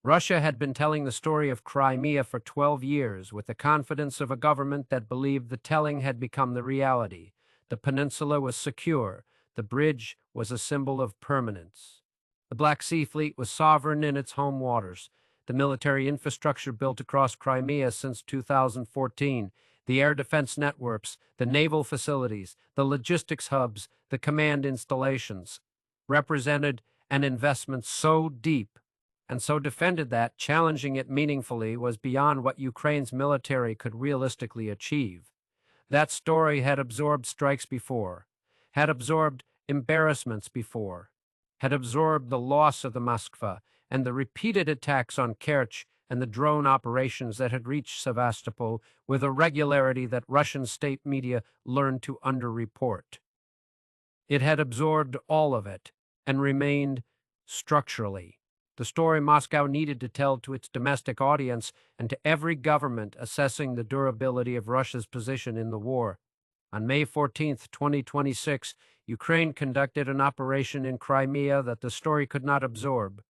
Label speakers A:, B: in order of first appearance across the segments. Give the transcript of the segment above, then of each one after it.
A: Russia had been telling the story of Crimea for 12 years with the confidence of a government that believed the telling had become the reality. The peninsula was secure. The bridge was a symbol of permanence. The Black Sea Fleet was sovereign in its home waters. The military infrastructure built across Crimea since 2014, the air defense networks, the naval facilities, the logistics hubs, the command installations, represented an investment so deep and so defended that challenging it meaningfully was beyond what Ukraine's military could realistically achieve. That story had absorbed strikes before, had absorbed embarrassments before, had absorbed the loss of the Moskva and the repeated attacks on Kerch and the drone operations that had reached Sevastopol with a regularity that Russian state media learned to underreport. It had absorbed all of it and remained structurally the story Moscow needed to tell to its domestic audience and to every government assessing the durability of Russia's position in the war. On May 14, 2026, Ukraine conducted an operation in Crimea that the story could not absorb,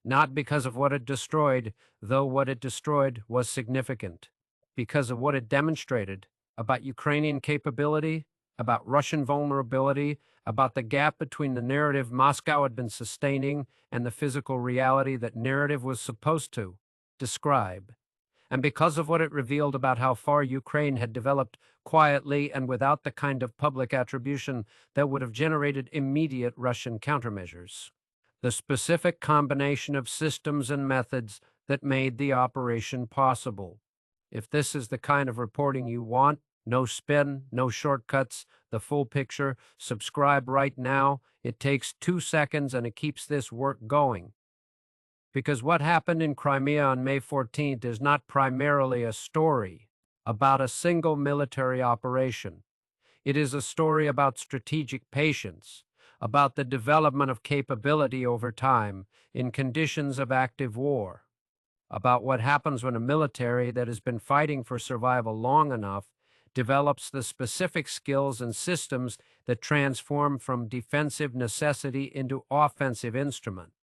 A: not because of what it destroyed, though what it destroyed was significant, because of what it demonstrated about Ukrainian capability, about Russian vulnerability, about the gap between the narrative Moscow had been sustaining and the physical reality that narrative was supposed to describe, and because of what it revealed about how far Ukraine had developed quietly and without the kind of public attribution that would have generated immediate Russian countermeasures. The specific combination of systems and methods that made the operation possible. If this is the kind of reporting you want, no spin, no shortcuts, the full picture, subscribe right now. It takes 2 seconds and it keeps this work going. Because what happened in Crimea on May 14th is not primarily a story about a single military operation. It is a story about strategic patience, about the development of capability over time in conditions of active war, about what happens when a military that has been fighting for survival long enough develops the specific skills and systems that transform from defensive necessity into offensive instrument,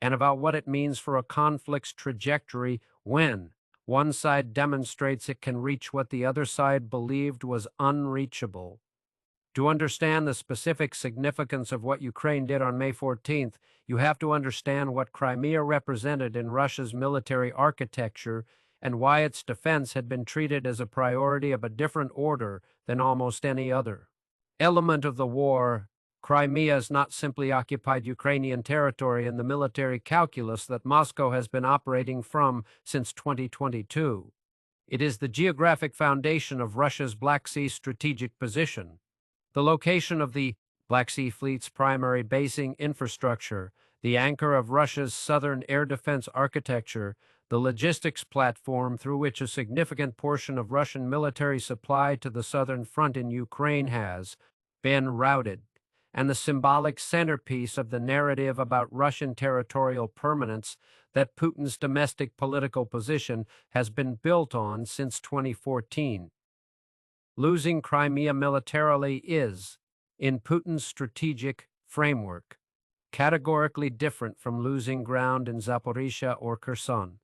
A: and about what it means for a conflict's trajectory when one side demonstrates it can reach what the other side believed was unreachable. To understand the specific significance of what Ukraine did on May 14th, you have to understand what Crimea represented in Russia's military architecture and why its defense had been treated as a priority of a different order than almost any other element of the war. Crimea is not simply occupied Ukrainian territory in the military calculus that Moscow has been operating from since 2022. It is the geographic foundation of Russia's Black Sea strategic position, the location of the Black Sea Fleet's primary basing infrastructure, the anchor of Russia's southern air defense architecture, the logistics platform through which a significant portion of Russian military supply to the southern front in Ukraine has been routed, and the symbolic centerpiece of the narrative about Russian territorial permanence that Putin's domestic political position has been built on since 2014. Losing Crimea militarily is, in Putin's strategic framework, categorically different from losing ground in Zaporizhia or Kherson.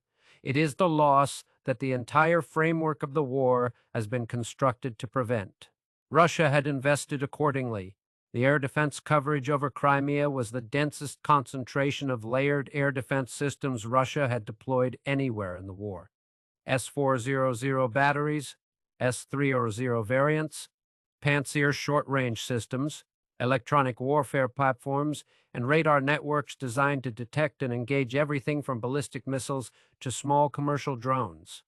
A: It is the loss that the entire framework of the war has been constructed to prevent. Russia had invested accordingly. The air defense coverage over Crimea was the densest concentration of layered air defense systems Russia had deployed anywhere in the war. S-400 batteries, S-300 variants, Pantsir short-range systems, electronic warfare platforms, and radar networks designed to detect and engage everything from ballistic missiles to small commercial drones.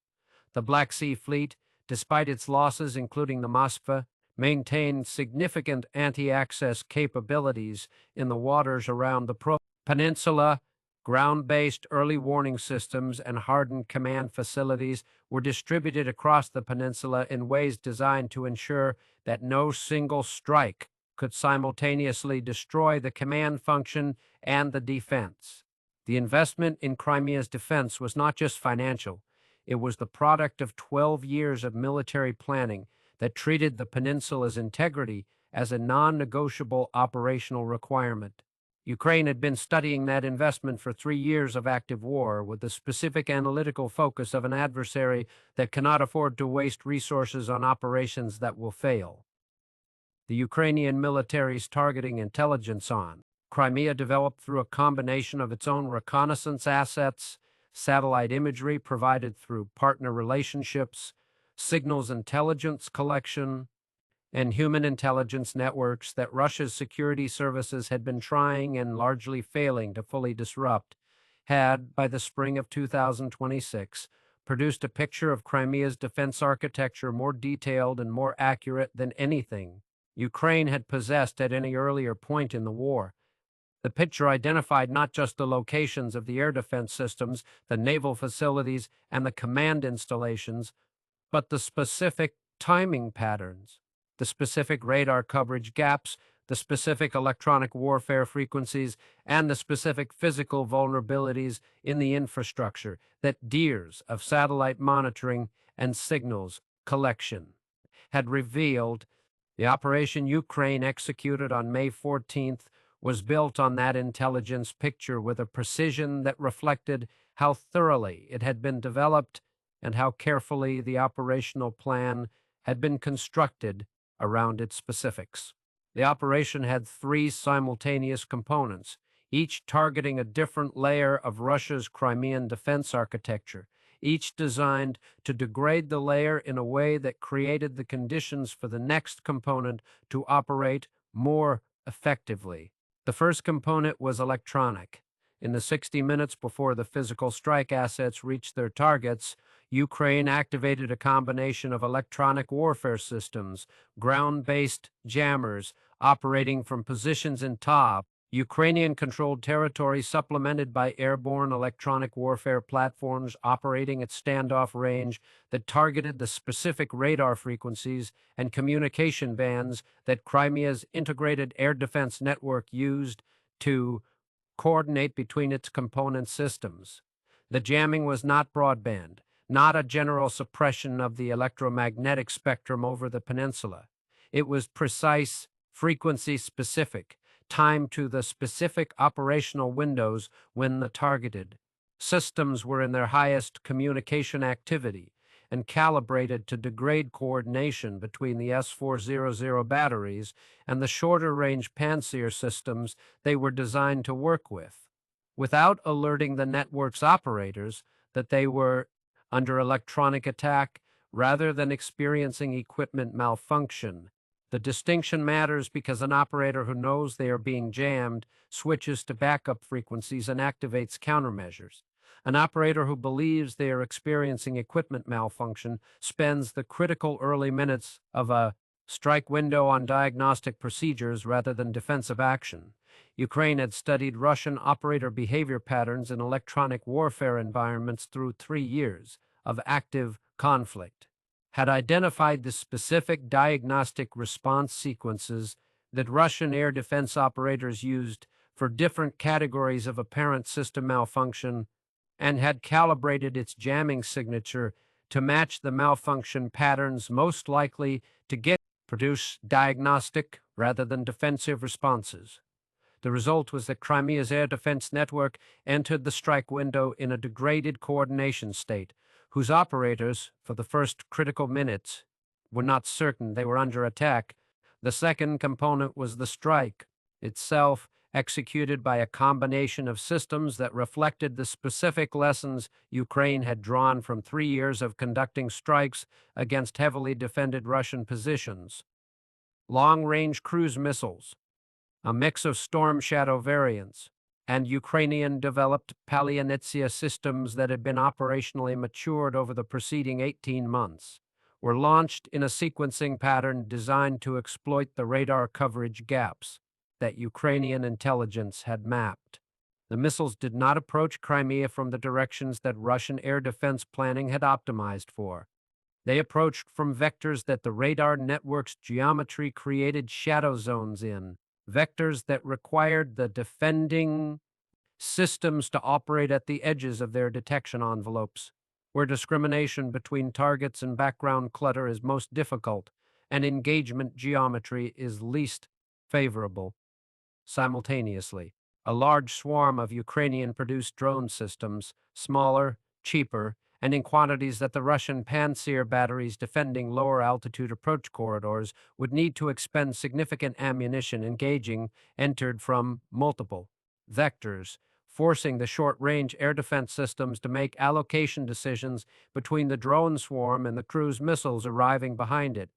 A: The Black Sea Fleet, despite its losses including the Moskva, maintained significant anti-access capabilities in the waters around the peninsula. Ground-based early warning systems and hardened command facilities were distributed across the peninsula in ways designed to ensure that no single strike could simultaneously destroy the command function and the defense. The investment in Crimea's defense was not just financial. It was the product of 12 years of military planning that treated the peninsula's integrity as a non-negotiable operational requirement. Ukraine had been studying that investment for 3 years of active war with the specific analytical focus of an adversary that cannot afford to waste resources on operations that will fail. The Ukrainian military's targeting intelligence on Crimea developed through a combination of its own reconnaissance assets, satellite imagery provided through partner relationships, signals intelligence collection, and human intelligence networks that Russia's security services had been trying and largely failing to fully disrupt, had, by the spring of 2026, produced a picture of Crimea's defense architecture more detailed and more accurate than anything Ukraine had possessed at any earlier point in the war. The picture identified not just the locations of the air defense systems, the naval facilities, and the command installations, but the specific timing patterns, the specific radar coverage gaps, the specific electronic warfare frequencies, and the specific physical vulnerabilities in the infrastructure that years of satellite monitoring and signals collection had revealed. The operation Ukraine executed on May 14th was built on that intelligence picture with a precision that reflected how thoroughly it had been developed and how carefully the operational plan had been constructed around its specifics. The operation had 3 simultaneous components, each targeting a different layer of Russia's Crimean defense architecture, each designed to degrade the layer in a way that created the conditions for the next component to operate more effectively. The first component was electronic. In the 60 minutes before the physical strike assets reached their targets, Ukraine activated a combination of electronic warfare systems, ground-based jammers operating from positions in top Ukrainian-controlled territory supplemented by airborne electronic warfare platforms operating at standoff range that targeted the specific radar frequencies and communication bands that Crimea's integrated air defense network used to coordinate between its component systems. The jamming was not broadband, not a general suppression of the electromagnetic spectrum over the peninsula. It was precise, frequency-specific, timed to the specific operational windows when the targeted systems were in their highest communication activity and calibrated to degrade coordination between the S-400 batteries and the shorter-range Pantsir systems they were designed to work with, without alerting the network's operators that they were under electronic attack rather than experiencing equipment malfunction. The distinction matters because an operator who knows they are being jammed switches to backup frequencies and activates countermeasures. An operator who believes they are experiencing equipment malfunction spends the critical early minutes of a strike window on diagnostic procedures rather than defensive action. Ukraine had studied Russian operator behavior patterns in electronic warfare environments through 3 years of active conflict, had identified the specific diagnostic response sequences that Russian air defense operators used for different categories of apparent system malfunction, and had calibrated its jamming signature to match the malfunction patterns most likely to produce diagnostic rather than defensive responses. The result was that Crimea's air defense network entered the strike window in a degraded coordination state, whose operators, for the first critical minutes, were not certain they were under attack. The second component was the strike itself, executed by a combination of systems that reflected the specific lessons Ukraine had drawn from 3 years of conducting strikes against heavily defended Russian positions. Long-range cruise missiles, a mix of Storm Shadow variants, and Ukrainian-developed Palianitsia systems that had been operationally matured over the preceding 18 months, were launched in a sequencing pattern designed to exploit the radar coverage gaps that Ukrainian intelligence had mapped. The missiles did not approach Crimea from the directions that Russian air defense planning had optimized for. They approached from vectors that the radar network's geometry created shadow zones in, vectors that required the defending systems to operate at the edges of their detection envelopes, where discrimination between targets and background clutter is most difficult and engagement geometry is least favorable. Simultaneously, A large swarm of Ukrainian-produced drone systems, smaller, cheaper, and in quantities that the Russian Pantsir batteries defending lower-altitude approach corridors would need to expend significant ammunition engaging, entered from multiple vectors, forcing the short-range air defense systems to make allocation decisions between the drone swarm and the cruise missiles arriving behind it.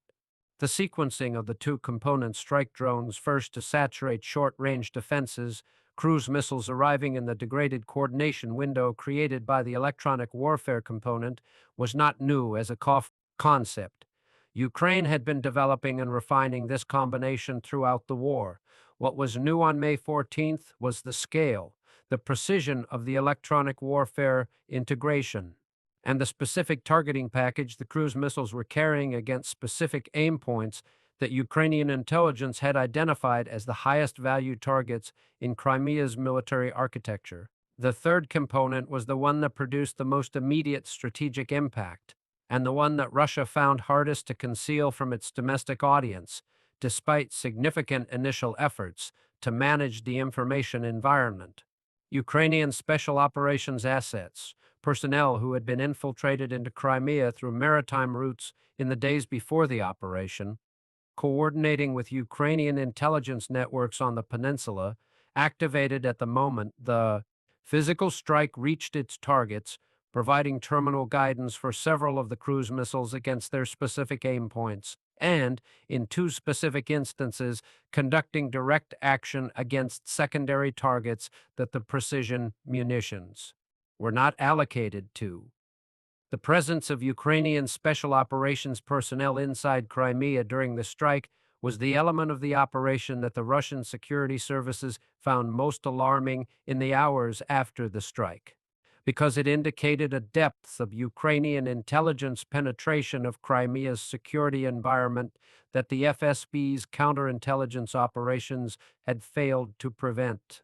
A: The sequencing of the two component strike drones first to saturate short-range defenses, cruise missiles arriving in the degraded coordination window created by the electronic warfare component, was not new as a concept. Ukraine had been developing and refining this combination throughout the war. What was new on May 14th was the scale, the precision of the electronic warfare integration, and the specific targeting package the cruise missiles were carrying against specific aim points that Ukrainian intelligence had identified as the highest value targets in Crimea's military architecture. The third component was the one that produced the most immediate strategic impact, and the one that Russia found hardest to conceal from its domestic audience, despite significant initial efforts to manage the information environment. Ukrainian Special Operations assets, personnel who had been infiltrated into Crimea through maritime routes in the days before the operation, coordinating with Ukrainian intelligence networks on the peninsula, activated at the moment the physical strike reached its targets, providing terminal guidance for several of the cruise missiles against their specific aim points, and, in two specific instances, conducting direct action against secondary targets that the precision munitions were not allocated to. The presence of Ukrainian special operations personnel inside Crimea during the strike was the element of the operation that the Russian security services found most alarming in the hours after the strike, because it indicated a depth of Ukrainian intelligence penetration of Crimea's security environment that the FSB's counterintelligence operations had failed to prevent.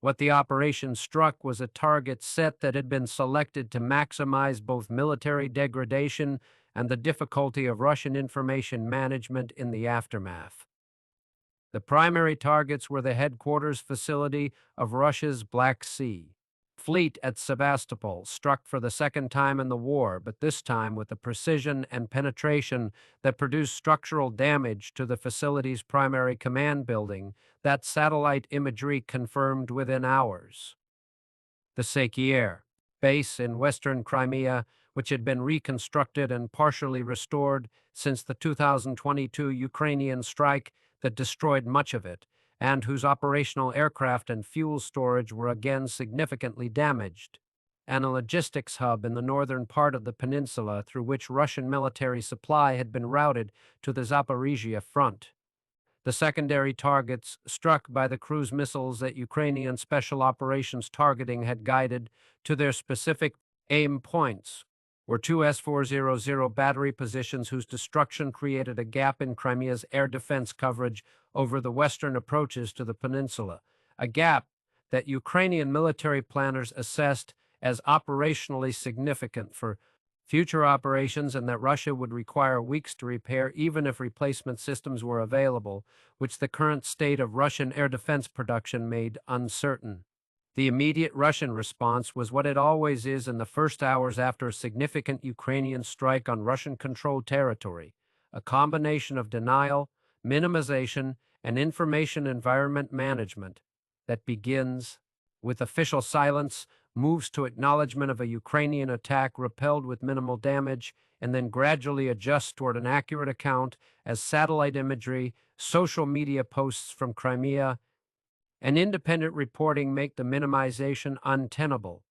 A: What the operation struck was a target set that had been selected to maximize both military degradation and the difficulty of Russian information management in the aftermath. The primary targets were the headquarters facility of Russia's Black Sea Fleet at Sevastopol, struck for the second time in the war, but this time with a precision and penetration that produced structural damage to the facility's primary command building that satellite imagery confirmed within hours. The Sakier base in western Crimea, which had been reconstructed and partially restored since the 2022 Ukrainian strike that destroyed much of it, and whose operational aircraft and fuel storage were again significantly damaged, and a logistics hub in the northern part of the peninsula through which Russian military supply had been routed to the Zaporizhia front. The secondary targets struck by the cruise missiles that Ukrainian Special Operations targeting had guided to their specific aim points were two S-400 battery positions whose destruction created a gap in Crimea's air defense coverage over the western approaches to the peninsula, a gap that Ukrainian military planners assessed as operationally significant for future operations and that Russia would require weeks to repair even if replacement systems were available, which the current state of Russian air defense production made uncertain. The immediate Russian response was what it always is in the first hours after a significant Ukrainian strike on Russian-controlled territory, a combination of denial, minimization, and information environment management that begins with official silence, moves to acknowledgement of a Ukrainian attack repelled with minimal damage, and then gradually adjusts toward an accurate account as satellite imagery, social media posts from Crimea, and independent reporting make the minimization untenable.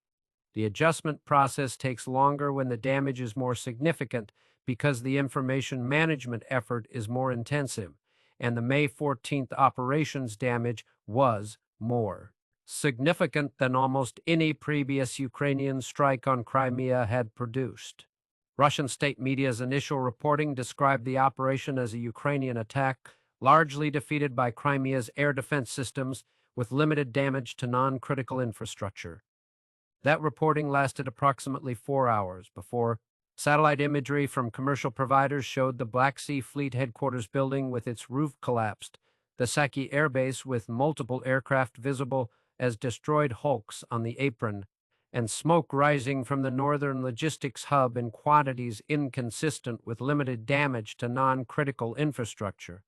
A: The adjustment process takes longer when the damage is more significant because the information management effort is more intensive, and the May 14th operations damage was more significant than almost any previous Ukrainian strike on Crimea had produced. Russian state media's initial reporting described the operation as a Ukrainian attack, largely defeated by Crimea's air defense systems, with limited damage to non-critical infrastructure. That reporting lasted approximately 4 hours before satellite imagery from commercial providers showed the Black Sea Fleet headquarters building with its roof collapsed, the Saki airbase with multiple aircraft visible, as destroyed hulks on the apron, and smoke rising from the northern logistics hub in quantities inconsistent with limited damage to non-critical infrastructure.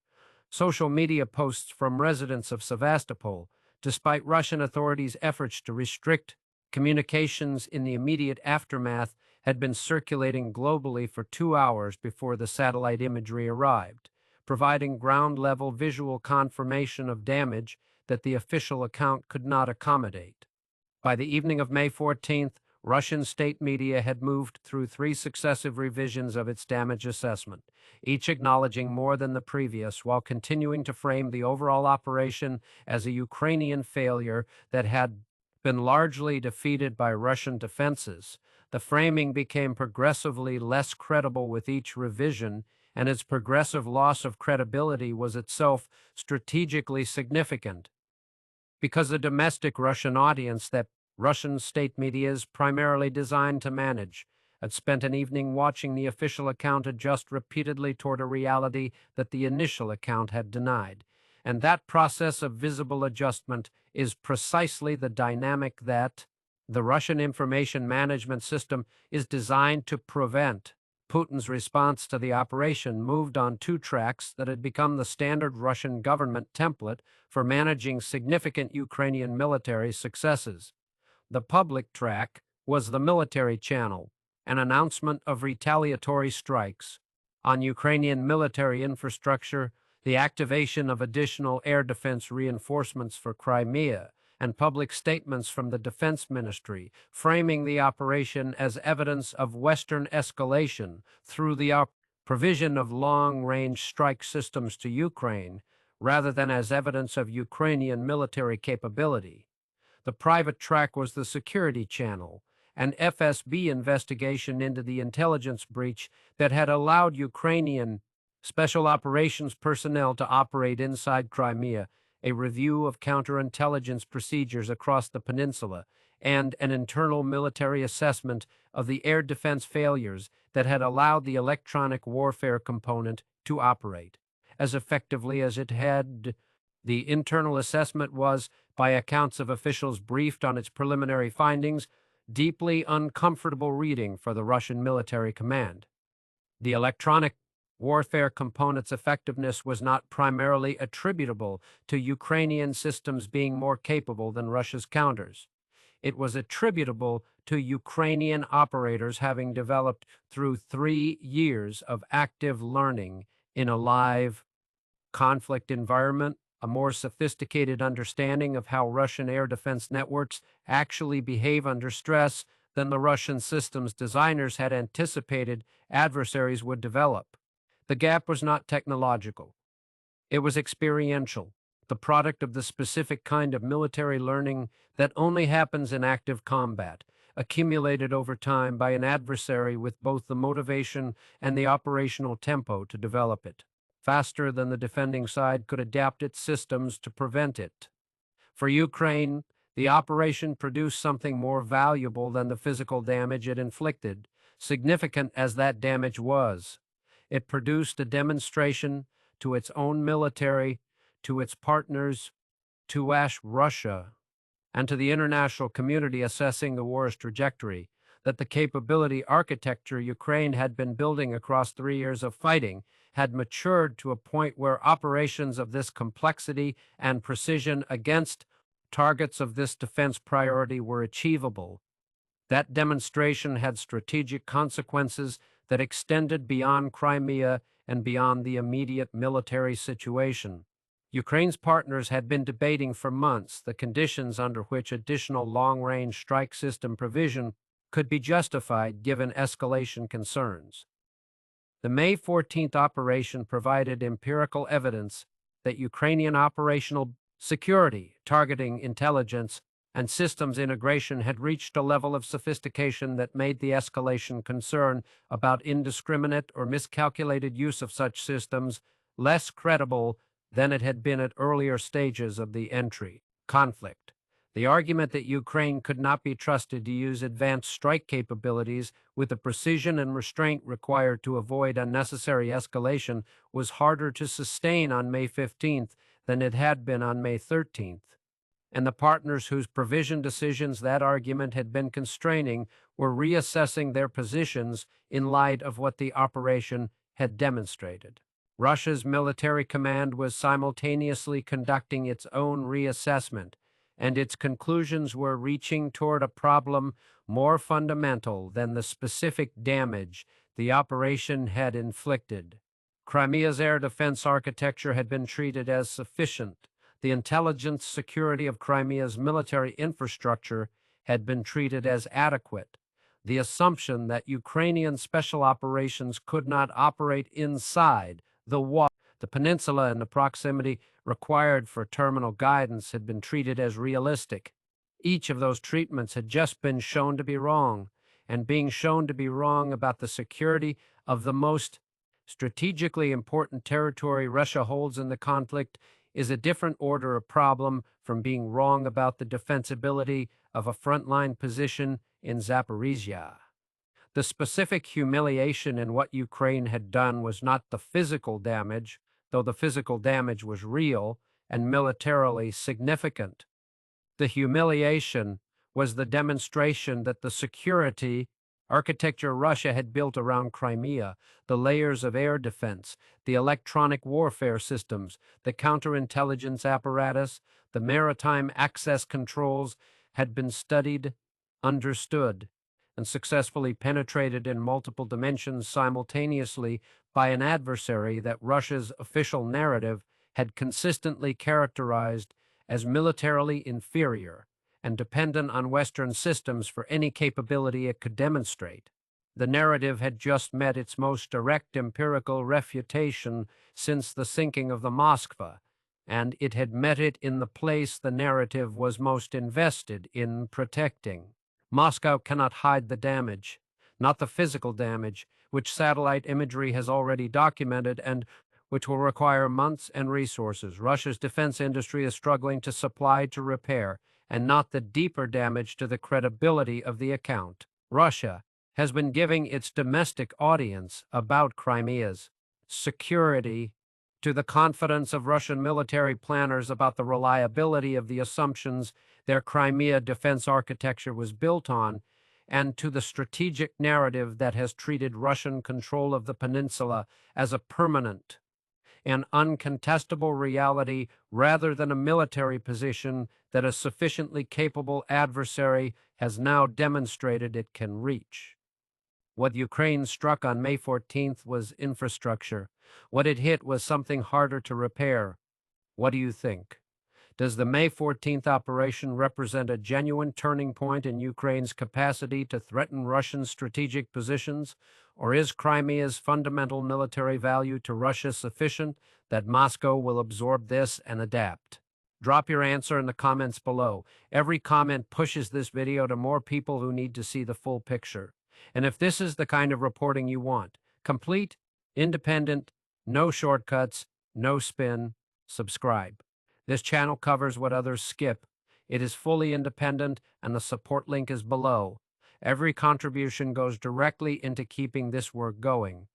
A: Social media posts from residents of Sevastopol, despite Russian authorities' efforts to restrict communications in the immediate aftermath, had been circulating globally for 2 hours before the satellite imagery arrived, providing ground-level visual confirmation of damage that the official account could not accommodate. By the evening of May 14th, Russian state media had moved through 3 successive revisions of its damage assessment, each acknowledging more than the previous, while continuing to frame the overall operation as a Ukrainian failure that had been largely defeated by Russian defenses. The framing became progressively less credible with each revision, and its progressive loss of credibility was itself strategically significant, because the domestic Russian audience that Russian state media is primarily designed to manage had spent an evening watching the official account adjust repeatedly toward a reality that the initial account had denied. And that process of visible adjustment is precisely the dynamic that the Russian information management system is designed to prevent. Putin's response to the operation moved on 2 tracks that had become the standard Russian government template for managing significant Ukrainian military successes. The public track was the military channel, an announcement of retaliatory strikes on Ukrainian military infrastructure, the activation of additional air defense reinforcements for Crimea, and public statements from the Defense Ministry, framing the operation as evidence of Western escalation through the provision of long-range strike systems to Ukraine, rather than as evidence of Ukrainian military capability. The private track was the security channel, an FSB investigation into the intelligence breach that had allowed Ukrainian special operations personnel to operate inside Crimea, a review of counterintelligence procedures across the peninsula, and an internal military assessment of the air defense failures that had allowed the electronic warfare component to operate as effectively as it had. The internal assessment was, by accounts of officials briefed on its preliminary findings, deeply uncomfortable reading for the Russian military command. The electronic warfare component's effectiveness was not primarily attributable to Ukrainian systems being more capable than Russia's counters. It was attributable to Ukrainian operators having developed through 3 years of active learning in a live conflict environment, a more sophisticated understanding of how Russian air defense networks actually behave under stress than the Russian systems designers had anticipated adversaries would develop. The gap was not technological. It was experiential, the product of the specific kind of military learning that only happens in active combat, accumulated over time by an adversary with both the motivation and the operational tempo to develop it, faster than the defending side could adapt its systems to prevent it. For Ukraine, the operation produced something more valuable than the physical damage it inflicted, significant as that damage was. It produced a demonstration to its own military, to its partners, to Russia, and to the international community assessing the war's trajectory, that the capability architecture Ukraine had been building across 3 years of fighting had matured to a point where operations of this complexity and precision against targets of this defense priority were achievable. That demonstration had strategic consequences that extended beyond Crimea and beyond the immediate military situation. Ukraine's partners had been debating for months the conditions under which additional long-range strike system provision could be justified given escalation concerns. The May 14th operation provided empirical evidence that Ukrainian operational security, targeting intelligence, and systems integration had reached a level of sophistication that made the escalation concern about indiscriminate or miscalculated use of such systems less credible than it had been at earlier stages of the conflict. The argument that Ukraine could not be trusted to use advanced strike capabilities with the precision and restraint required to avoid unnecessary escalation was harder to sustain on May 15th than it had been on May 13th. and the partners whose provision decisions that argument had been constraining were reassessing their positions in light of what the operation had demonstrated. Russia's military command was simultaneously conducting its own reassessment, and its conclusions were reaching toward a problem more fundamental than the specific damage the operation had inflicted. Crimea's air defense architecture had been treated as sufficient. The intelligence security of Crimea's military infrastructure had been treated as adequate. The assumption that Ukrainian special operations could not operate inside the peninsula and the proximity required for terminal guidance had been treated as realistic. Each of those treatments had just been shown to be wrong, and being shown to be wrong about the security of the most strategically important territory Russia holds in the conflict is a different order of problem from being wrong about the defensibility of a frontline position in Zaporizhia. The specific humiliation in what Ukraine had done was not the physical damage, though the physical damage was real and militarily significant. The humiliation was the demonstration that the security architecture Russia had built around Crimea, the layers of air defense, the electronic warfare systems, the counterintelligence apparatus, the maritime access controls, had been studied, understood, and successfully penetrated in multiple dimensions simultaneously by an adversary that Russia's official narrative had consistently characterized as militarily inferior and dependent on Western systems for any capability it could demonstrate. The narrative had just met its most direct empirical refutation since the sinking of the Moskva, and it had met it in the place the narrative was most invested in protecting. Moscow cannot hide the damage, not the physical damage, which satellite imagery has already documented and which will require months and resources. Russia's defense industry is struggling to supply to repair, and not the deeper damage to the credibility of the account. Russia has been giving its domestic audience about Crimea's security to the confidence of Russian military planners about the reliability of the assumptions their Crimea defense architecture was built on, and to the strategic narrative that has treated Russian control of the peninsula as a permanent and uncontestable reality rather than a military position that a sufficiently capable adversary has now demonstrated it can reach. What Ukraine struck on May 14th was infrastructure. What it hit was something harder to repair. What do you think? Does the May 14th operation represent a genuine turning point in Ukraine's capacity to threaten Russian strategic positions, or is Crimea's fundamental military value to Russia sufficient that Moscow will absorb this and adapt? Drop your answer in the comments below. Every comment pushes this video to more people who need to see the full picture. And if this is the kind of reporting you want, complete, independent, no shortcuts, no spin, subscribe. This channel covers what others skip. It is fully independent, and the support link is below. Every contribution goes directly into keeping this work going.